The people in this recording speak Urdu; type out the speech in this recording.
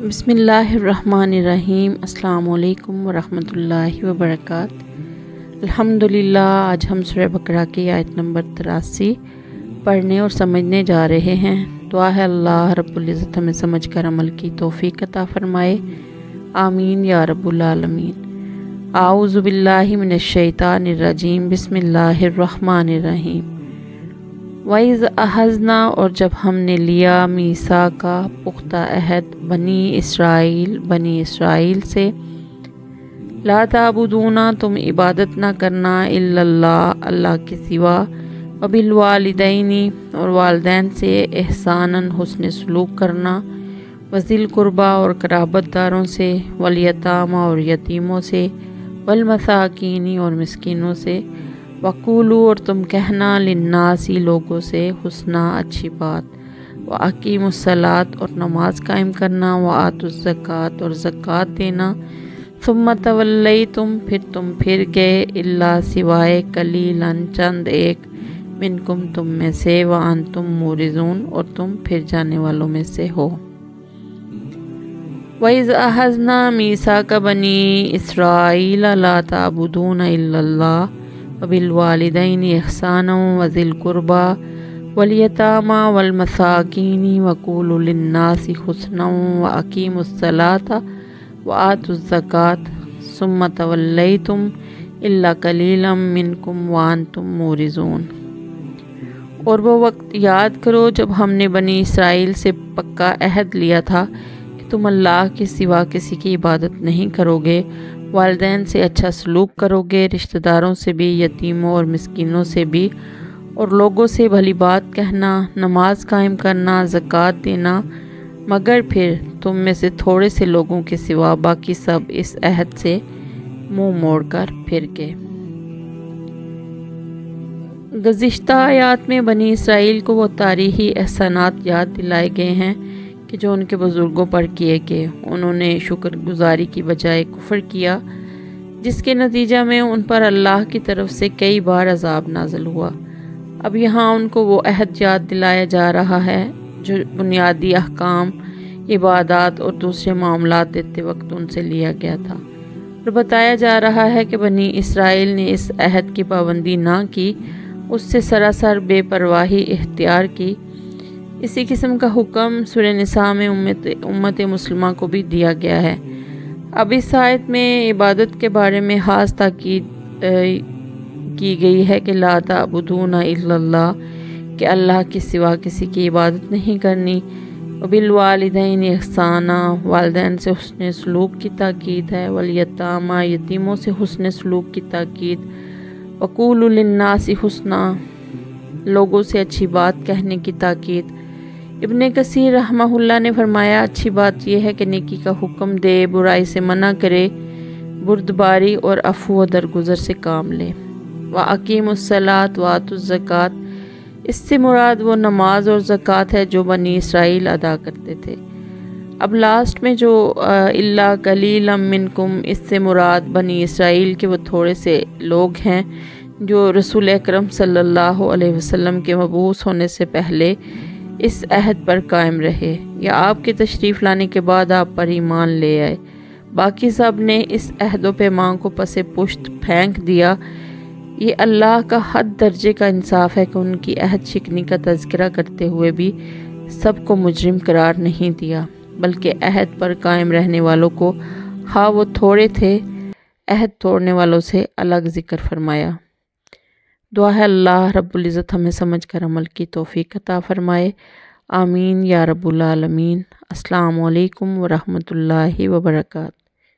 بسم اللہ الرحمن الرحیم۔ السلام علیکم ورحمۃ اللہ وبرکاتہ۔ الحمدللہ، آج ہم سورہ بقرہ کی آیت نمبر 83 پڑھنے اور سمجھنے جا رہے ہیں۔ دعا ہے اللہ رب العزت ہمیں سمجھ کر عمل کی توفیق عطا فرمائے، آمین یا رب العالمین۔ اعوذ باللہ من الشیطان الرجیم، بسم اللہ الرحمن الرحیم۔ وَإِذْ أَخَذْنَا، اور جب ہم نے لیا میثاقا پختہ عہد بنی اسرائیل سے، لا تعبدون، تم عبادت نہ کرنا، الا اللہ، اللہ کے سوا، وبالوالدین، اور والدین سے احساناً حسن سلوک کرنا، وذی القربی، اور قرابت داروں سے، والیتامى، اور یتیموں سے، والمساکین، اور مسکینوں سے، وقولوا، اور تم کہنا، للناس، لوگوں سے، حسنا، اچھی بات، واقیموا الصلاۃ، اور نماز قائم کرنا، وآتوا الزکوٰۃ، اور زکوٰۃ دینا، ثم تولیتم، پھر تم پھر گئے، الا، سوائے، قلیلا، چند ایک، منکم، تم میں سے، وانتم معرضون، اور تم پھر جانے والوں میں سے ہو۔ وَإِذْ أَخَذْنَا مِيثَاقَ بَنِي إِسْرَائِيلَ لَا تَعْبُدُونَ إِلَّا اللَّهَ وَبِالْوَالِدَيْنِ إِحْسَانًا وَذِي الْقُرْبَى وَالْيَتَامَى وَالْمَسَاكِينِ وَقُولُوا لِلنَّاسِ حُسْنًا وَأَقِيمُوا الصَّلَاةَ وَآتُوا الزَّكَاةَ ثُمَّ تَوَلَّيْتُمْ إِلَّا قَلِيلًا مِّنكُمْ وَأَنْتُمْ مُعْرِضُونَ۔ اور وہ وقت یاد کرو جب ہم نے بنی اسرائیل سے پکا عہد لیا تھا کہ تم اللہ کے سوا کسی کی عبادت نہیں کرو گے، والدین سے اچھا سلوک کرو گے، رشتہ داروں سے بھی، یتیموں اور مسکینوں سے بھی، اور لوگوں سے بھلی بات کہنا، نماز قائم کرنا، زکوٰۃ دینا، مگر پھر تم میں سے تھوڑے سے لوگوں کے سوا باقی سب اس عہد سے منہ موڑ کر پھر گئے۔ گزشتہ آیات میں بنی اسرائیل کو وہ تاریخی احسانات یاد دلائے گئے ہیں کہ جو ان کے بزرگوں پر کیے گئے۔ انہوں نے شکر گزاری کی بجائے کفر کیا، جس کے نتیجہ میں ان پر اللہ کی طرف سے کئی بار عذاب نازل ہوا۔ اب یہاں ان کو وہ عہد یاد دلایا جا رہا ہے جو بنیادی احکام، عبادات اور دوسرے معاملات دیتے وقت ان سے لیا گیا تھا، اور بتایا جا رہا ہے کہ بنی اسرائیل نے اس عہد کی پابندی نہ کی، اس سے سراسر بے پرواہی اختیار کی۔ اسی قسم کا حکم سورہ نساء میں امت مسلمہ کو بھی دیا گیا ہے۔ اب اس آیت میں عبادت کے بارے میں خاص تاکید کی گئی ہے کہ لا تعبدون الا اللہ، کہ اللہ کے سوا کسی کی عبادت نہیں کرنی، وبالوالدین احسانا، والدین سے حسن سلوک کی تاکید ہے، والیتامى، یتیموں سے حسن سلوک کی تاکید، وقولوا للناس حسنا، لوگوں سے اچھی بات کہنے کی تاکید۔ ابن کثیر رحمہ اللہ نے فرمایا، اچھی بات یہ ہے کہ نیکی کا حکم دے، برائی سے منع کرے، بردباری اور عفو و درگزر سے کام لے۔ وَأَقِيمُوا الصَّلَاةَ وَآتُوا الزَّكَاةَ، اس سے مراد وہ نماز اور زکوٰۃ ہے جو بنی اسرائیل ادا کرتے تھے۔ اب لاسٹ میں جو اِلَّا قَلِيلًا مِّنكُمْ، اس سے مراد بنی اسرائیل کے وہ تھوڑے سے لوگ ہیں جو رسول اکرم صلی اللہ علیہ وسلم کے مبعوث ہونے سے پہلے اس عہد پر قائم رہے یا آپ کے تشریف لانے کے بعد آپ پر ایمان لے آئے۔ باقی سب نے اس عہد و پیمان کو پس پشت پھینک دیا۔ یہ اللہ کا حد درجے کا انصاف ہے کہ ان کی عہد شکنی کا تذکرہ کرتے ہوئے بھی سب کو مجرم قرار نہیں دیا، بلکہ عہد پر قائم رہنے والوں کو، ہاں وہ تھوڑے تھے، عہد توڑنے والوں سے الگ ذکر فرمایا۔ دعا ہے اللہ رب العزت ہمیں سمجھ کر عمل کی توفیق عطا فرمائے، آمین یا رب العالمین۔ السلام علیکم ورحمۃ اللہ وبرکاتہ۔